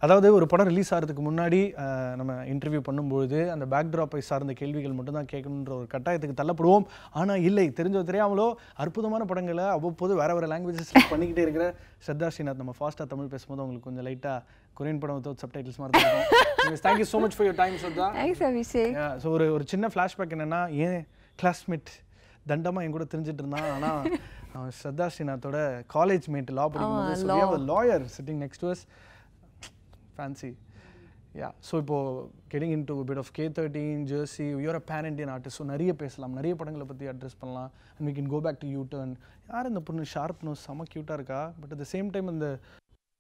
அதாவது ஒரு படம் ரிலீஸ் ஆகிறதுக்கு முன்னாடி நம்ம இன்டர்வியூ பண்ணும்போது அந்த பேக்ட்ராப்பை சார்ந்த கேள்விகள் மட்டும்தான் கேட்கணுன்ற ஒரு கட்டாயத்துக்கு தள்ளப்படுவோம். ஆனால் இல்லை, தெரிஞ்சோ தெரியாமலோ அற்புதமான படங்களை அவ்வப்போது வேறு வேறு லாங்குவேஜஸ் பண்ணிக்கிட்டே இருக்கிற ஸ்ரத்தா ஸ்ரீநாத் நம்ம ஃபாஸ்ட்டாக தமிழ் பேசும்போது உங்களுக்கு கொஞ்சம் லைட்டாக கொரியன் படம் வித் சப்டைட்டில்ஸ் மாதிரி இருக்கும். Thank you so much for your time Shraddha. Thanks Abhishek. So ஒரு சின்ன ஃப்ளாஷ்பேக் என்னென்னா, ஏன் கிளாஸ்மேட் தண்டமாக என் கூட தெரிஞ்சிட்டு இருந்தான், ஆனால் ஸ்ரத்தா ஸ்ரீநாத்தோட காலேஜ் மேட் லா படிக்கும்போது lawyer sitting next to us. Fancy. Yeah. So இப்போ getting into a bit of K13, Jersey, you're a pan-Indian artist. So நிறைய பேசலாம், நிறைய படங்களை பற்றி அட்ரெஸ் பண்ணலாம். And we can go back to U-turn. யார் இந்த பொண்ணு ஷார்ப் நோஸ் செம்ம க்யூட்டாக இருக்கா, but at the same time அந்த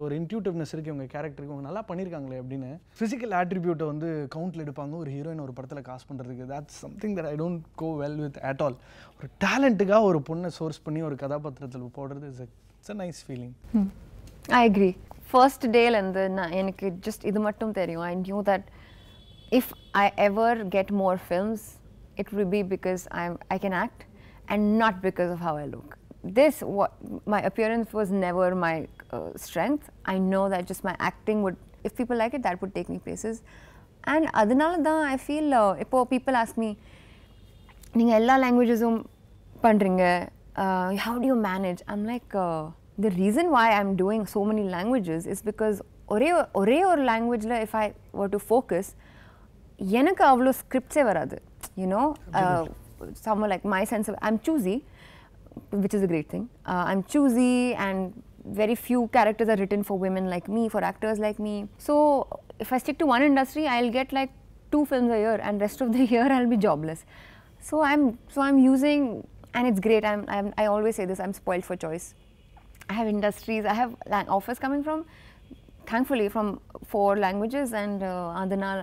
ஒரு இன்ட்யூட்டிவ்னஸ் இருக்குது இவங்க கேரக்டருக்கு, அவங்க நல்லா பண்ணியிருக்காங்களே அப்படின்னு. ஃபிசிக்கல் ஆட்ரிபியூட்டை வந்து கவுண்டில் எடுப்பாங்க ஒரு ஹீரோயின் ஒரு படத்தில் காஸ்ட் பண்ணுறதுக்கு. that's something that I don't go well with at all. ஒரு டேலண்ட்டுக்காக ஒரு பொண்ணை சோர்ஸ் பண்ணி ஒரு கதாபாத்திரத்தில் போடுறது it's a nice feeling. I agree. First day வந்து எனக்கு just இது மட்டும் தெரியும். I knew that if I ever get more films, it will be because I can act and not because of how I look. My appearance was never my strength. I know that just my acting would, if people like it, that would take me places. And அதனால தான் I feel இப்போ people ask me, நீங்க எல்லா லாங்குவேஜஸும் பண்றீங்க, how do you manage? I'm like, the reason why I'm doing so many languages is because ஒரே ஒரு languageல if I were to focus, எனக்கு அவ்வளோ ஸ்கிரிப்ட்ஸே வராது. You know, someone like my sense of, I'm choosy, which is a great thing. I'm choosy and very few characters are written for women like me, for actors like me. So if I stick to one industry, I'll get like 2 films a year and rest of the year I'll be jobless. So I'm using, and it's great. I always say this, I'm spoiled for choice. I have industries, I have offers coming from, thankfully, from 4 languages, and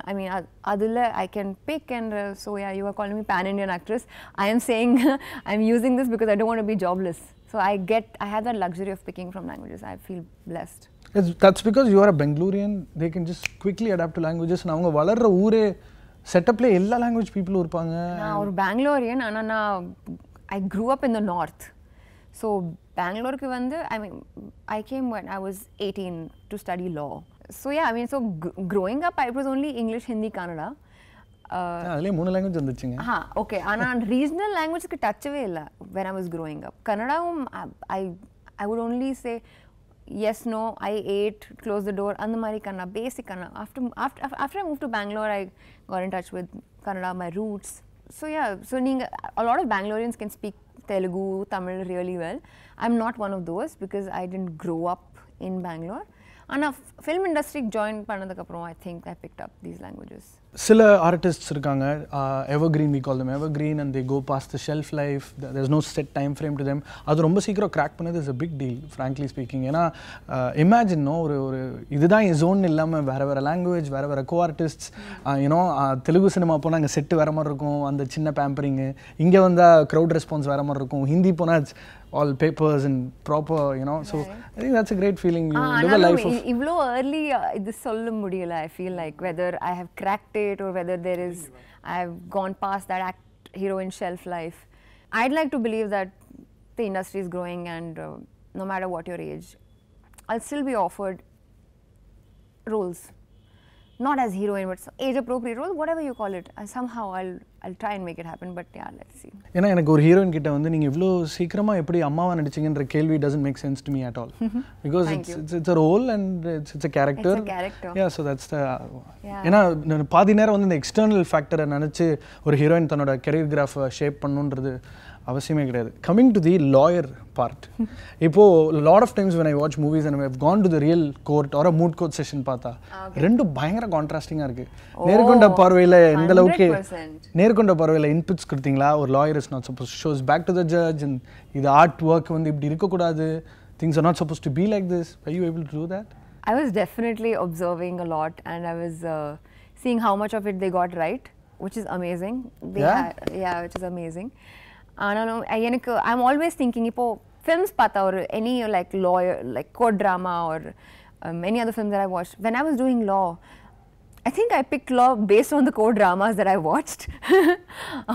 I mean, adula I can pick, and so yeah, you are calling me pan-Indian actress. I am saying I'm using this because I don't want to be jobless. So I have that luxury of picking from languages. I feel blessed. That's because you are a Bangalorean. They can just quickly adapt to languages. And avanga valarra oore setup la ella language people irupanga. Na or Bangalorean, ana I grew up in the north. So Bangalore ku vandu, I mean, I came when I was 18 to study law. So yeah, I mean, so growing up, it was only English, Hindi, Kannada. Adile 3 language vandhuchinga. Ha, okay. Ana regional language ku touch ave illa when I was growing up. Kannada, I would only say yes, no, I ate, close the door, and the mari Kannada, basic Kannada. After I moved to Bangalore, I got in touch with Kannada, my roots. So yeah, so a lot of Bangaloreans can speak Telugu, Tamil really well. I'm not one of those because I didn't grow up in Bangalore. And a film industry joined Pannaa, I think I picked up these languages. சில artists இருக்காங்க, evergreen, we call them evergreen, and they go past the shelf life. There's no set time frame to them. அது ரொம்ப சீக்கிரம் crack பண்ணது is a big deal, frankly speaking. ஏன்னா imagine ஒரு இதுதான் என் zone இல்லாமல் வேறு லாங்குவேஜ், வேறு கோ ஆர்டிஸ்ட்ஸ், யூனோ தெலுங்கு சினிமா போனால் அங்கே செட்டு வேறு மாதிரி இருக்கும், அந்த சின்ன பேம்பரிங்கு. இங்கே வந்தால் க்ரௌட் ரெஸ்பான்ஸ் வேறு மாதிரி இருக்கும். ஹிந்தி போனால் all papers and proper, you know. So I think that's a great feeling. You live a life of ivlo early this solla mudiyala. I feel like whether I have cracked it or whether there is I have gone past that heroine shelf life. I'd like to believe that the industry is growing, and no matter what your age, I'll still be offered roles, not as heroine but age appropriate role, whatever you call it. Somehow I'll try and make it happen, but yeah, let's see. ஏன்னா எனக்கு ஒரு heroine கிட்ட வந்து நீங்க இவ்ளோ சீக்கிரமா எப்படி அம்மாவா நடிச்சீங்கன்ற கேள்வி doesn't make sense to me at all, because it's a role and it's a character. It's a character. Yeah, so that's the ஏன்னா பாதி நேரம் வந்து இந்த எக்ஸ்டர்னல் ஃபேக்டரை நினைச்சு ஒரு ஹீரோயின் தன்னோட கரியர் கிராஃப் ஷேப் பண்ணுன்றது அவசியமே கிடையாது. Coming to the lawyer part, இப்போது lot of times when I watch movies and I've gone to the real court or a moot court session பார்த்தா ரெண்டும் பயங்கர கான்ட்ராஸ்டிங்காக இருக்குது. நேர்கொண்ட பார்வையில் எந்த அளவுக்கு நேர்கொண்ட பார்வையில் இன்புட்ஸ் கொடுத்தீங்களா, ஒரு lawyer is not suppose shows back to the judge, and இது ஆர்ட் ஒர்க் வந்து இப்படி இருக்கக்கூடாது, things are not suppose to be like this. Are you able to do that? I was definitely observing a lot, and I was seeing how much of it they got right, which is amazing. Which is amazing. I'm always thinking, ipo films pata or any like lawyer, like court drama or any other films that I watched, when I was doing law, I think I picked law based on the court dramas that I watched.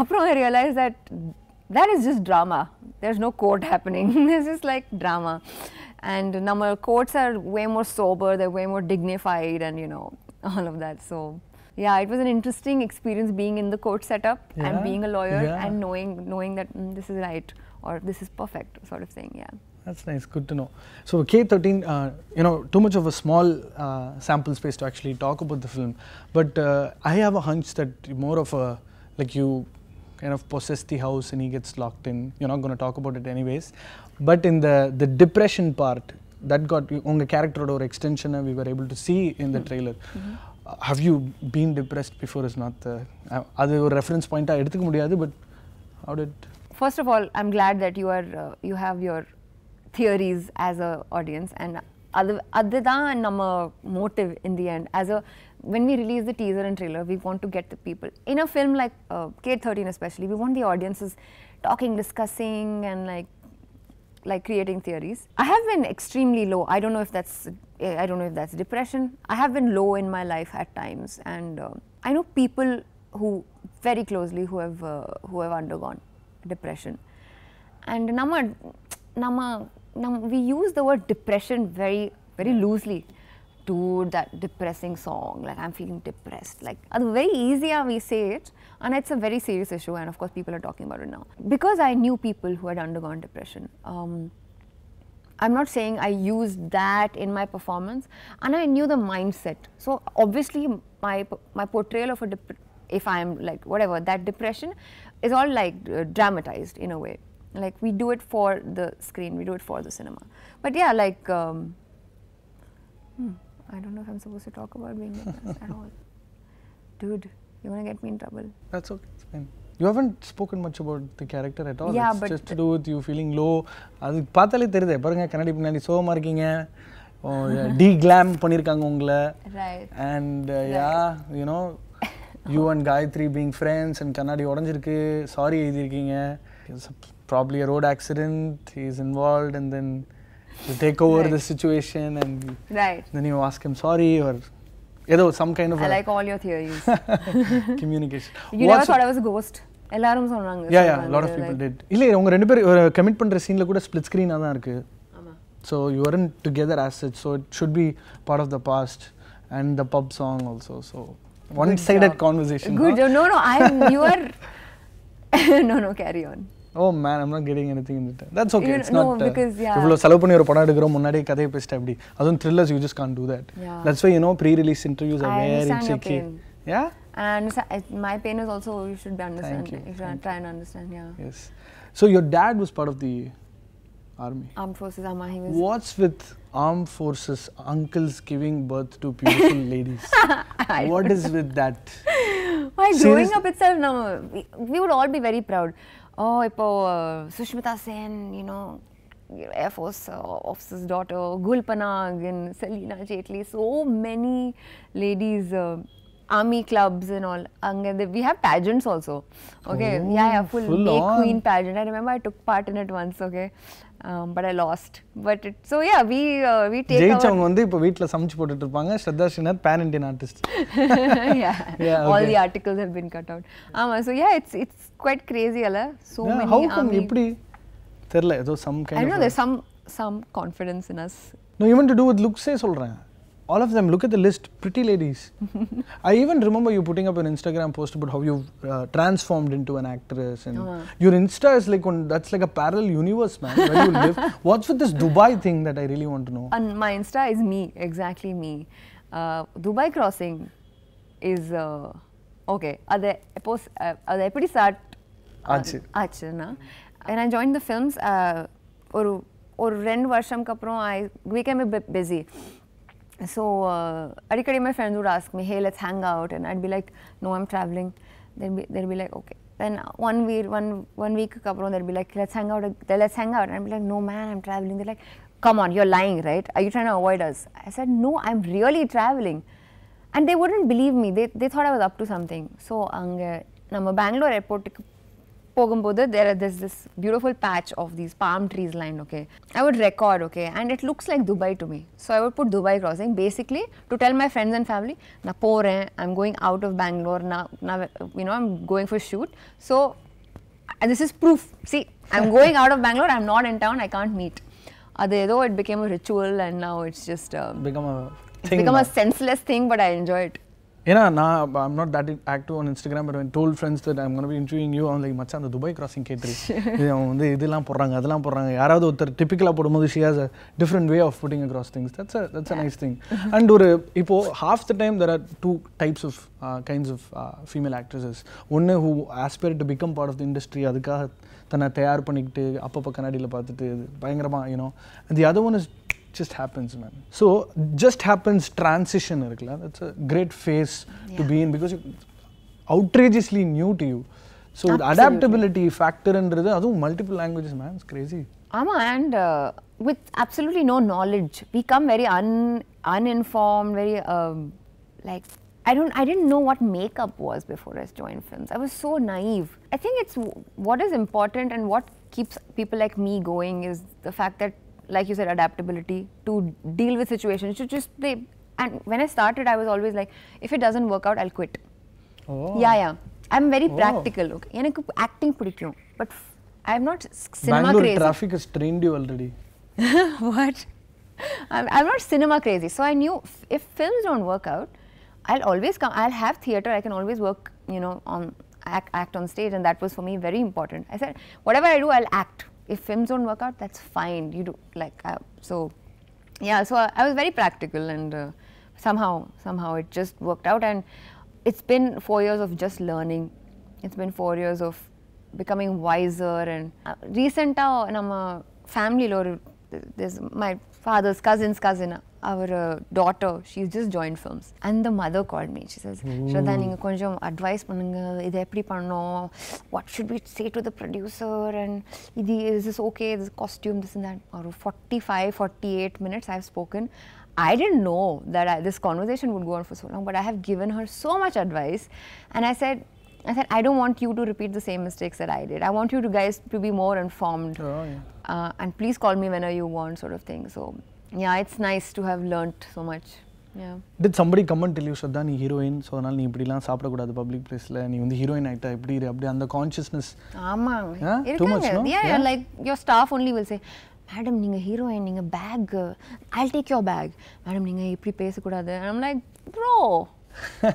After I realized that is just drama. There's no court happening. It's just like drama. And our quotes are way more sober, they're way more dignified, and you know, all of that. So yeah, it was an interesting experience being in the court setup and being a lawyer and knowing that this is right or this is perfect sort of thing. Yeah. That's nice, good to know. So K13, you know, too much of a small sample space to actually talk about the film, but I have a hunch that more of a, like, you kind of possess the house and he gets locked in. You're not going to talk about it anyways, but in the depression part, that got unga character or extension we were able to see in the trailer. Have you been depressed before? Is not the adu or reference point ah eduthuka mudiyadhu, but how did? First of all, I'm glad that you have your theories as a audience, and other than nama motive in the end. As a, when we release the teaser and trailer, we want to get the people in a film like K13 especially, we want the audiences talking, discussing, and like creating theories. I have been extremely low. I don't know if that's depression. I have been low in my life at times, and I know people who very closely who have undergone depression. And we use the word depression very, very loosely. Dude, that depressing song, like I'm feeling depressed. Like, it's very easy how we say it, and it's a very serious issue, and of course people are talking about it now. Because I knew people who had undergone depression, I'm not saying I used that in my performance, and I knew the mindset. So obviously my portrayal of if I'm like whatever, that depression is all like dramatized in a way. Like, we do it for the screen, we do it for the cinema. But yeah, like, I don't know if I'm supposed to talk about being depressed at all. Dude, you want to get me in trouble? That's okay, it's fine. You haven't spoken much about the character at all. Yeah, it's but just to do with you feeling low. அது பார்த்தாலே தெரியுதே, பாருங்க கண்ணாடி பின்னாடி சோகமா இருக்கீங்க, de-glam பண்ணிருக்காங்க உங்களை. Right. And yeah, you know, you and Gayatri being friends, and கண்ணாடி உடைஞ்சிருக்கு, sorry எழுதிருக்கீங்க. It's probably a road accident, he's involved, and then you take over the situation, and then you ask him sorry, or some kind of I like all your theories. communication. You never thought I was a ghost? எல்லாரும் சொன்னாங்க. Yeah, a lot of people did. இல்ல, உங்க ரெண்டு பேர் commit பண்ற சீன்ல கூட split ஸ்கிரீனா தான் இருக்கு. ஆமா. So you weren't together as such, so it should be part of the past, and the pub song also. So one-sided conversation. Good. No, you are no, carry on. Oh man, I'm not getting anything in it. That's okay. It's no, not because இவ்வளவு செலவு பண்ணி ஒரு படம் எடுக்கிறோம், முன்னாடி கதையை பேசிட்டு அப்படி. அதுவும் thrillers, you just can't do that. That's why, you know, pre-release interviews are very tricky. Yeah? And my pain is also, you should understand. You should try and understand, yeah. Yes. So your dad was part of the army. Armed forces, he was. What's with armed forces, uncles giving birth to beautiful ladies? What is with that? Why, growing up itself, now, we would all be very proud. Oh, ipo Sushmita Sen, you know, Air Force officer's daughter, Pannaa and Selina Jetli, so many ladies, army clubs and all. We have pageants also. Okay, full May Queen pageant. I remember I took part in it once. Okay, but I lost. But so yeah, we take ஜெயிச்சவங்க வந்து இப்போ வீட்ல சமைச்சு போட்டுட்டு இருப்பாங்க. Shraddha Srinath, pan Indian artist. All the articles have been cut out. So yeah, it's quite crazy, alla. So many. How come எப்படி தெரியல, ஏதோ some kind I know there's some confidence in us. No, even to do with looks சொல்றேன். All of them, look at the list, pretty ladies. I even remember you putting up an Instagram post about how you've transformed into an actress, and your Insta is like that's like a parallel universe, man. Where you live. What's with this Dubai thing that I really want to know? And my Insta is me, exactly me. Dubai crossing is okay. Adu eppadi start aachuna. When I joined the films, or 2 varsham kaprom I became a bit busy. So adikadi my friends would ask me, hey, let's hang out, and I'd be like, no, I'm traveling. They'd be like, okay. Then one week kaprom they'd be like, let's hang out, and I'd be like, no man, I'm traveling. They're like, come on, you're lying, right? Are you trying to avoid us? I said, no, I'm really traveling. And they wouldn't believe me. They thought I was up to something. So நம்ம Bangalore airport போகும்போது there's this beautiful patch of these palm trees lined, okay. I would record, okay, and it looks like Dubai to me. So I would put Dubai crossing basically to tell my friends and family, na poren, I'm going out of Bangalore now, you know, I'm going for shoot. So this is proof. See, I'm going out of Bangalore, I'm not in town, I can't meet. Although it became a ritual and now it's just become a thing. Become a senseless thing, but I enjoy it. I'm not that active on Instagram, but when I told friends that I'm going to be interviewing you, I'm like, Machan, the Dubai crossing K13. Typical, she has a different way of putting across things. That's a nice thing. And half the time there are two types of kinds of female actresses. One who aspire to become part of the industry, and the other one is just happens, man. So just happens transition, that's a great phase to be in because it's outrageously new to you. So the adaptability factor and multiple languages, man, it's crazy. And with absolutely no knowledge, we come very uninformed, very like I didn't know what makeup was before I joined films. I was so naive. I think it's what is important and what keeps people like me going is the fact that, like you said, adaptability to deal with situations, to just play. And when I started, I was always like, if it doesn't work out, I'll quit. Oh. Yeah. I'm very practical. Okay, எனக்கு acting பிடிக்கும், but I'm not cinema Bangalore crazy. traffic has trained you already. What? I'm not cinema crazy. So I knew if films don't work out, I'll always come. I'll have theatre. I can always work, on act on stage, and that was for me very important. I said, whatever I do, I'll act. If films don't work out, that's fine. You do so I was very practical, and somehow it just worked out. And it's been 4 years of just learning. It's been 4 years of becoming wiser. And recent nama family lo there's my father's cousin, our daughter, she's just joined films, and the mother called me. She says, Shraddha, neenga konjam advice pannunga, idu eppadi pannom, what should we say to the producer, and is this okay, this costume, this and that. Or 48 minutes I've spoken. I didn't know that this conversation would go on for so long, but I have given her so much advice, and I said, I don't want you to repeat the same mistakes that I did. I want you guys to be more informed. And please call me whenever you want, sort of thing. So yeah, it's nice to have learnt so much. Yeah. Did somebody come and tell you, Shraddha, you heroine, so you can't eat in public place, you heroine, and the consciousness? Too much, no? Yeah, like your staff only will say, Madam, you're a heroine, you're a bag. I'll take your bag. Madam, you're a and I'm like, bro,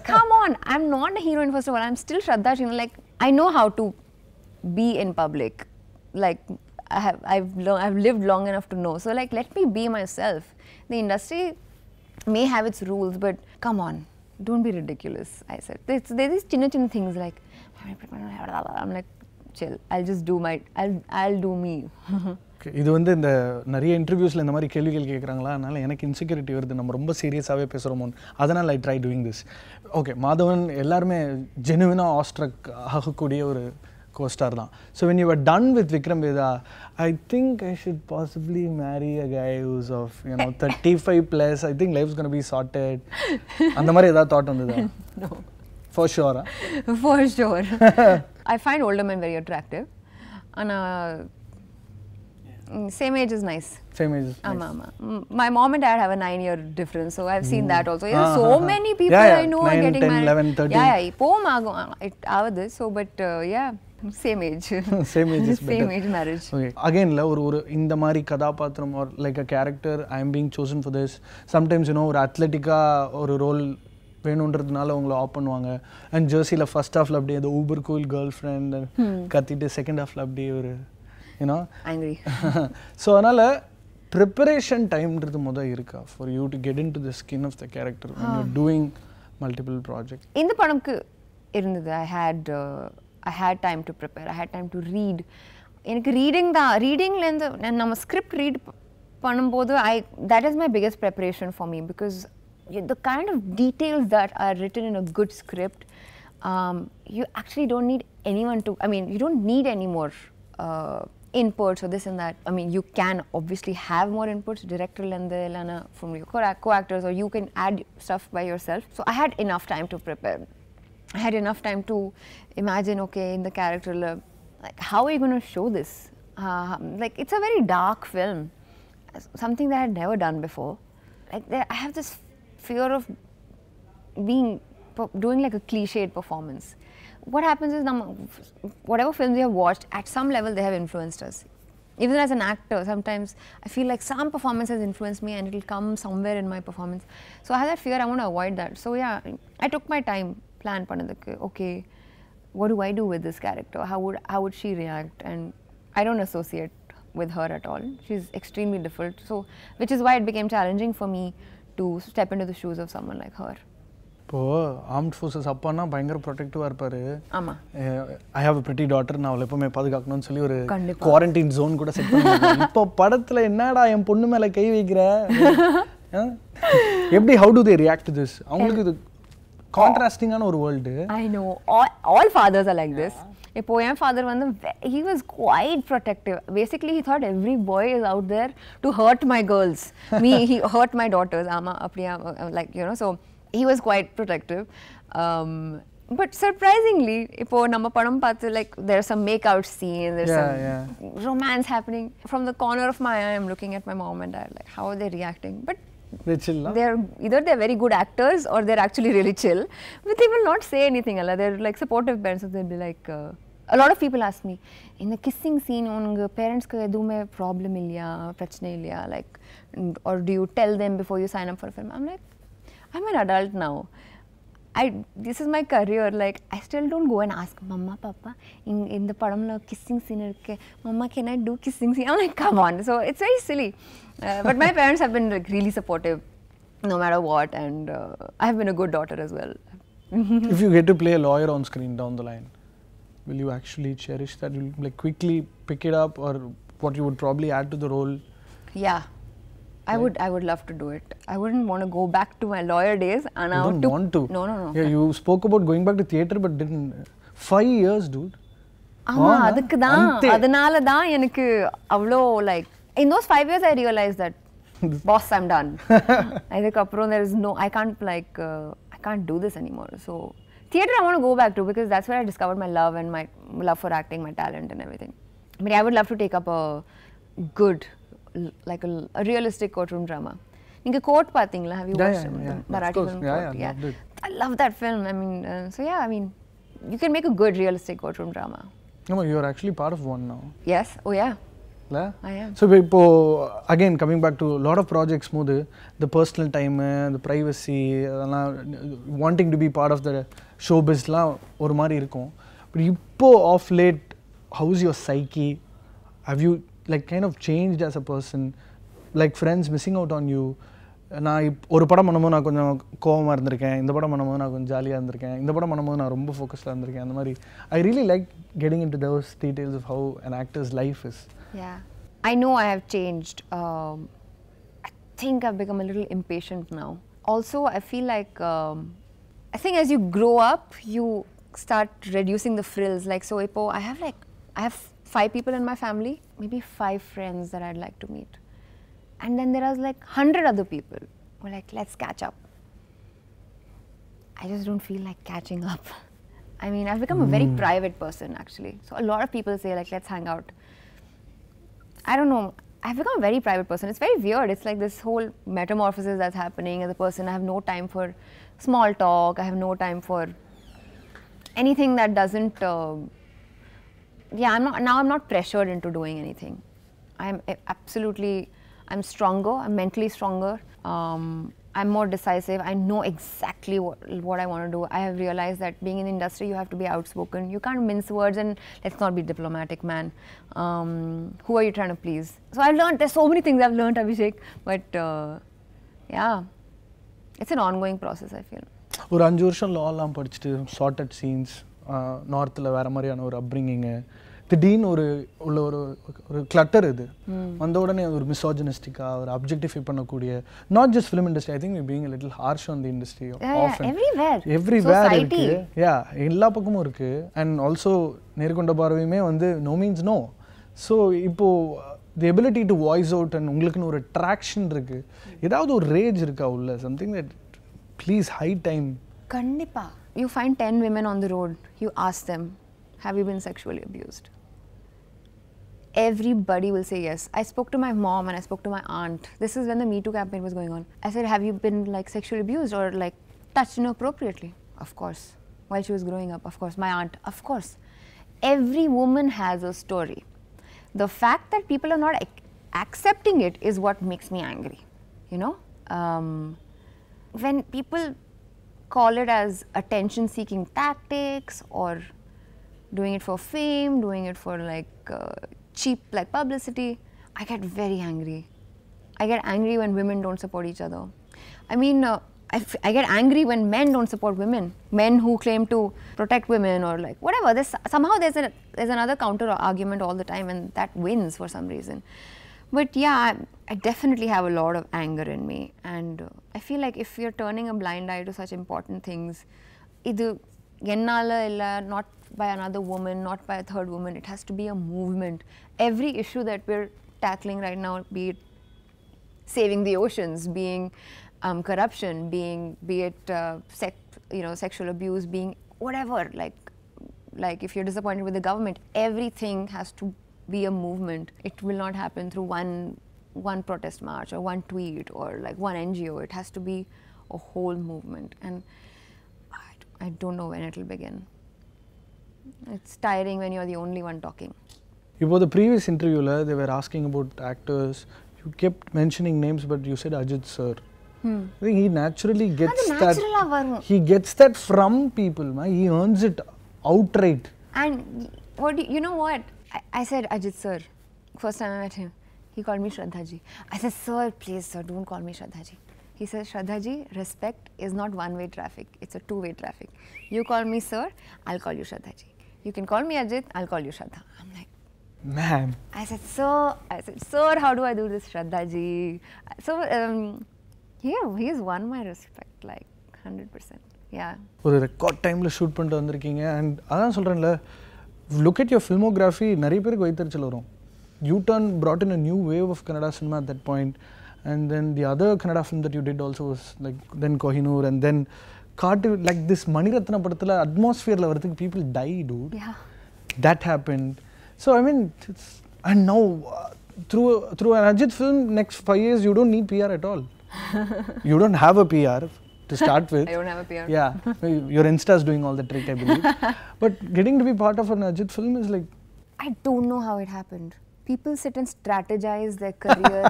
come on. I'm not a heroine, first of all. I'm still Shraddha. Like, I know how to be in public. Like, I've lived long enough to know. So, like, let me be myself. The industry may have its rules, but come on, don't be ridiculous, I said. There's these chinna things like, I'm like, chill, I'll just do I'll do me. இது இந்த நிறைய இன்டர்வியூஸ்ல இந்த மாதிரி கேள்விகள் கேக்குறாங்களா, அதனால எனக்கு insecurity வருது, நம்ம ரொம்ப சீரியஸாவே பேசுறோமோ, அதனால I try doing this. Okay, Madhavan எல்லாருமே ஜெனுவினா ஆஸ்ட்ரக் ஆகக்கூடிய ஒரு co-star தான். So when you were done with Vikram Vedha, I think I should possibly marry a guy who's of 35 plus. I think life's going to be sorted. அந்த மாதிரி ஏதாவது thought வந்ததா? No. For sure. For sure. I find older men very attractive. And same age is nice. Same age is nice. My mom and dad have a 9-year difference, so I've seen that also. So many people I know are getting 10, married. 11, 13. Yeah. So, but yeah. Same age. Same age is better. Same age marriage. Okay. Again, இந்த மாதிரி கதாபாத்திரம் or like a character, I am being chosen for this. Sometimes, ஒரு அத்லெட்டிக்கா ஒரு role வேணுன்றதுனால உங்களை app பண்ணுவாங்க. And ஜெர்சியில் first ஹாஃப்ல அப்படியே அந்த ஊபர் கூல் கேர்ள் ஃப்ரெண்ட் கத்திட்டு செகண்ட் ஹாஃப்ல அப்படியே ஒரு angry. ஸோ அதனால ப்ரிப்பரேஷன் டைம்ன்றது இருக்கா for you to get into the skin of the character when you're doing multiple projects? இந்த படம்க்கு இருந்தது. I had time to prepare. I had time to read. எனக்கு ரீடிங்லேருந்து நம்ம ஸ்கிரிப்ட் ரீட் பண்ணும்போது that is my biggest preparation for me, because the kind of details that are written in a good script, you actually don't need anyone to, you don't need any more inputs or this and that. You can obviously have more inputs, directorial and from your co-actors, or you can add stuff by yourself. So I had enough time to prepare. I had enough time to imagine, okay, in the character, like, how are you going to show this? Like, it's a very dark film, something that I had never done before. Like, I have this fear of doing like a cliched performance. What happens is, whatever films we have watched, at some level they have influenced us. even as an actor, sometimes I feel like some performance has influenced me and it'll come somewhere in my performance. So I have that fear, I want to avoid that. So yeah, I took my time, plan pannadukku. Okay, what do I do with this character? How would she react? And I don't associate with her at all. She's extremely different. So, which is why it became challenging for me to step into the shoes of someone like her. இப்போ armed forces அப்பான்னா பயங்கர ப்ரொடெக்டிவாக இருப்பார். ஆமாம், I have a pretty daughter, நான் அவளை எப்பவுமே பாதுகாக்கணும்னு சொல்லி ஒரு quarantine zone கூட செட் பண்ணுவாங்க. இப்போ படத்தில் என்னடா என் பொண்ணு மேலே கை வைக்கிற, எப்படி how to they react to this? அவங்களுக்கு இது கான்ட்ராஸ்டிங்கான ஒரு world. I know all fathers are like this. இப்போ என் father வந்து he was quite protective. Basically he thought every boy is out there to hurt my girls. He hurt my daughters. ஆமா அப்படியா, like you know, so he was quite protective. But surprisingly, இப்போ நம்ம படம் பார்த்து like there's some make out scene, there's some romance happening. From the corner of my eye I'm looking at my mom and dad like how are they reacting? But they're either they're very good actors or they're actually really chill, but they will not say anything. They're like supportive parents, so they'll be like a lot of people ask me, in the kissing scene unga parents ku edume problem illaya, prachane illaya, like, or do you tell them before you sign up for a film? I'm like, I'm an adult now, this is my career, like I still don't go and ask mama papa in the padamla kissing scene irukke, mama can I do kissing scene? I'm like, come on. So it's very silly, but my parents have been like really supportive no matter what, and I have been a good daughter as well. If you get to play a lawyer on screen down the line, will you actually cherish that? Will you like quickly pick it up, or what you would probably add to the role? Yeah, I would love to do it. I wouldn't want to go back to my lawyer days. And you don't want to? No. Yeah, you spoke about going back to theatre, but didn't. 5 years, dude. ஆமா, அதுக்கு தான், அதனால தான் எனக்கு அவ்வளோ like in those 5 years I realized that boss, I'm done. அதுக்கப்புறம் there is no, I can't do this anymore. So theatre I want to go back to because that's where I discovered my love and my love for acting, my talent and everything. But I would love to take up a good, like a realistic courtroom drama. Ninga Court pathingla, have you watched Marathi film Court? Yeah, I love that film. I mean, so yeah, I mean, you can make a good realistic courtroom drama. No, you are actually part of one now. Yes, oh yeah. I am. So again coming back to a lot of projects modu, the personal time, the privacy, wanting to be part of the showbiz la or mari irukum. But ipo of late, how's your psyche? Have you like kind of changed as a person? Like friends missing out on you? நான் ஒரு படம் பண்ணும்போது நான் கொஞ்சம் கோவமாக இருந்திருக்கேன், இந்த படம் பண்ணும்போது நான் கொஞ்சம் ஜாலியாக இருந்திருக்கேன், இந்த படம் பண்ணும்போது நான் ரொம்ப ஃபோக்கஸ்டாக இருந்திருக்கேன். அந்த மாதிரி I really like getting into those details of how an actor's life is. Yeah, I know I have changed. I think I've become a little impatient now. Also, I feel like I think as you grow up, you start reducing the frills. Like so, I have 5 people in my family, maybe 5 friends that I'd like to meet. And then there are like 100 other people who are like, let's catch up. I just don't feel like catching up. I mean, I've become a very private person actually. So a lot of people say like, let's hang out. I don't know. I've become a very private person. It's very weird. It's like this whole metamorphosis that's happening as a person. I have no time for small talk. I have no time for anything that doesn't. I'm not pressured into doing anything. I'm stronger. I'm mentally stronger. I'm more decisive. I know exactly what I want to do. I have realized that being in the industry, you have to be outspoken. You can't mince words and let's not be diplomatic, man. Who are you trying to please? So I've learned, there's so many things I've learned, Abhishek. But yeah, it's an ongoing process, I feel. ஒரு 5 வருஷம் லாலாம் படிச்சுட்டு chartered scenes, நார்த்தில் வேறு மாதிரியான ஒரு அப்ரிங்கிங்கு, திடீர்னு ஒரு clutter இது வந்த உடனே ஒரு மிசோஜினிஸ்டிக்காக ஒரு அப்ஜெக்டிஃபை பண்ணக்கூடிய, not just film industry, I think we being a little harsh on the industry often. everywhere இருக்கு. எல்லா பக்கமும் இருக்கு. அண்ட் ஆல்சோ நேர்கொண்ட பார்வையுமே வந்து நோ மீன்ஸ் நோ. ஸோ இப்போ the ability to voice out and உங்களுக்குன்னு ஒரு ட்ராக்ஷன் இருக்கு, ஏதாவது ஒரு ரேஜ் இருக்கா உள்ள, something that please high time. கண்டிப்பா. You find 10 women on the road, you ask them, have you been sexually abused? Everybody will say yes. I spoke to my mom and I spoke to my aunt. This is when the Me Too campaign was going on. I said, have you been like sexually abused or like touched inappropriately? Of course. While she was growing up, of course. My aunt, of course. Every woman has a story. the fact that people are not accepting it is what makes me angry, you know. When people call it as attention seeking tactics or doing it for fame, doing it for like cheap like publicity, I get very angry. I get angry when women don't support each other. I mean, I get angry when men don't support women. Men who claim to protect women or like whatever. Somehow there's another counter argument all the time, and that wins for some reason. But yeah, I definitely have a lot of anger in me, and I feel like if you're turning a blind eye to such important things, idu ennala illa, not by another woman, not by a third woman. It has to be a movement. Every issue that we're tackling right now, be it saving the oceans, being corruption, be it sexual abuse, being whatever, like if you're disappointed with the government, everything has to be a movement. It will not happen through one protest march or one tweet or like one NGO. It has to be a whole movement, and I don't know when it will begin. It's tiring when you're the only one talking. For the previous interview, they were asking about actors. You kept mentioning names, but you said Ajith sir. I think he naturally gets that. He gets that from people. He earns it outright. And you know what? I said Ajith sir. First time I met him, he called me Shraddha ji. I said, sir, please sir, don't call me Shraddha ji. He says, Shraddha ji, respect is not one-way traffic. It's a two-way traffic. You call me sir, I'll call you Shraddha ji. You can call me Ajith, I'll call you Shraddha. I'm like, man. I said, sir, how do I do this, Shraddha ji? So, he's won my respect, like 100%. Yeah. ஒரு record டைம்ல shoot பண்ணிட்டு வந்திருக்கீங்க, and அதான் சொல்றேன்ல, look at your filmography, நிறைய பேருக்கு வைத்தறிச்சல் வரும். U-turn brought in a new wave of Kannada cinema at that point, and then the other Kannada film that you did also was like then Kohinoor, and then like this Maniratna படத்துல atmosphere-ல வரதுக்கு people die, dude. Yeah. That happened. So I mean, and now through an Ajith film, next 5 years you don't need PR at all. You don't have a PR to start with. I don't have a PR. Yeah, your Insta is doing all the trick, I believe. But getting to be part of an Ajith film is like... I don't know how it happened. People sit and strategize their career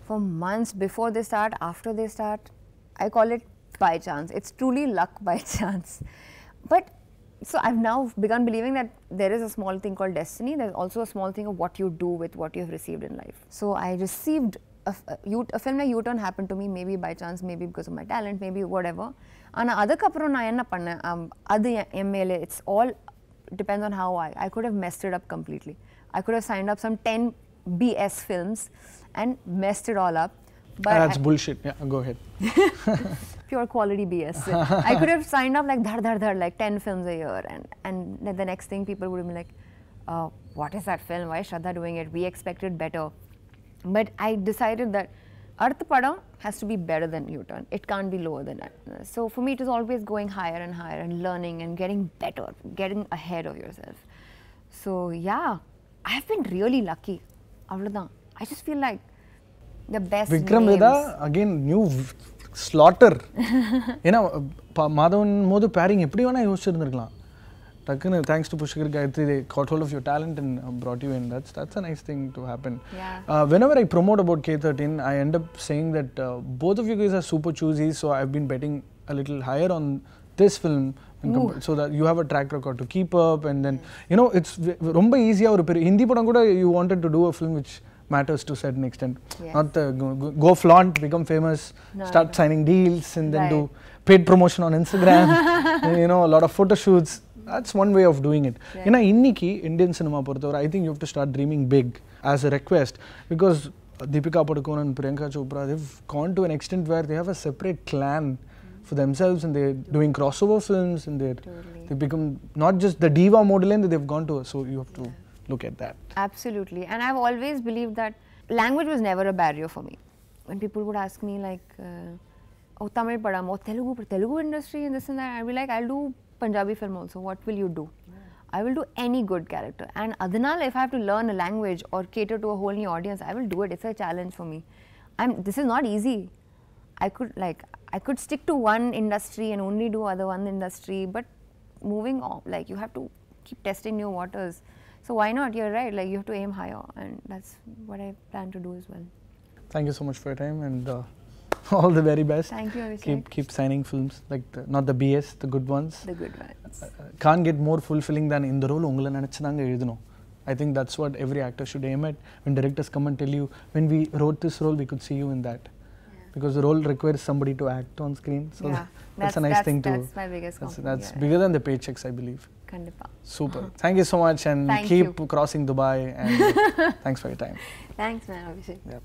for months before they start, after they start. I call it by chance. It's truly luck by chance. But so I've now begun believing that there is a small thing called destiny. There's also a small thing of what you do with what you've received in life. So I received a film like U-turn happened to me, maybe by chance, maybe because of my talent, maybe whatever. And adukaprom na enna panna adu MLA, it's all depends on how I could have messed it up completely. I could have signed up some 10 BS films and messed it all up. But that's bullshit. Yeah, go ahead. Pure quality BS. I could have signed up like dhar, like 10 films a year, and the next thing people would be like, what is that film? Why is Shraddha doing it? We expected better. But I decided that Arth Padam has to be better than U-turn. It can't be lower than that. So for me, it is always going higher and higher and learning and getting better, getting ahead of yourself. So yeah, I have been really lucky. I just feel like the best Vikram names. Veda, again, new slaughter. You know, Madhavan Modu pairing eppadi vena yosichirundirkalam. Thanks to Pushkar Gayatri, they caught hold of your talent and brought you in. That's a nice thing to happen. Yeah. Whenever I promote about K13, I end up saying that both of you guys are super choosy, so I've been betting a little higher on this film so that you have a track record to keep up. And then, you know, it's romba easy. Hindi padam kuda you wanted to do a film which matters to a certain extent. Yes. Not go flaunt, become famous, start signing deals, and then do paid promotion on Instagram, and, you know, a lot of photo shoots. That's one way of doing it. You know, inniki Indian cinema porthavara, I think you have to start dreaming big as a request, because Deepika Padukone and Priyanka Chopra, they've gone to an extent where they have a separate clan for themselves, and they're doing crossover films, and they become not just the diva model that they've gone to. So you have to look at that. Absolutely. And I've always believed that language was never a barrier for me. When people would ask me like, oh, Tamil padam, oh, Telugu industry and this and that, I'd be like, I'll do Punjabi film also. What will you do? I will do any good character. And Adhanal, if I have to learn a language or cater to a whole new audience, I will do it. It's a challenge for me. This is not easy. I could stick to one industry and only do one industry, but moving on, like you have to keep testing new waters. So why not? You're right. Like you have to aim higher, and that's what I plan to do as well. Thank you so much for your time, and all the very best. Thank you, Abhishek. Keep signing films, like not the BS, the good ones. The good ones. Can't get more fulfilling than in the role ungala nenachanga ezhudano. I think that's what every actor should aim at. When directors come and tell you, when we wrote this role, we could see you in that. Because the role requires somebody to act on screen. So that's a nice thing too. That's my biggest compliment. That's bigger than the paychecks, I believe. Kandipa. Super. Thank you so much, and keep crossing Dubai, and thanks for your time. Thanks, man, Abhishek. Yep.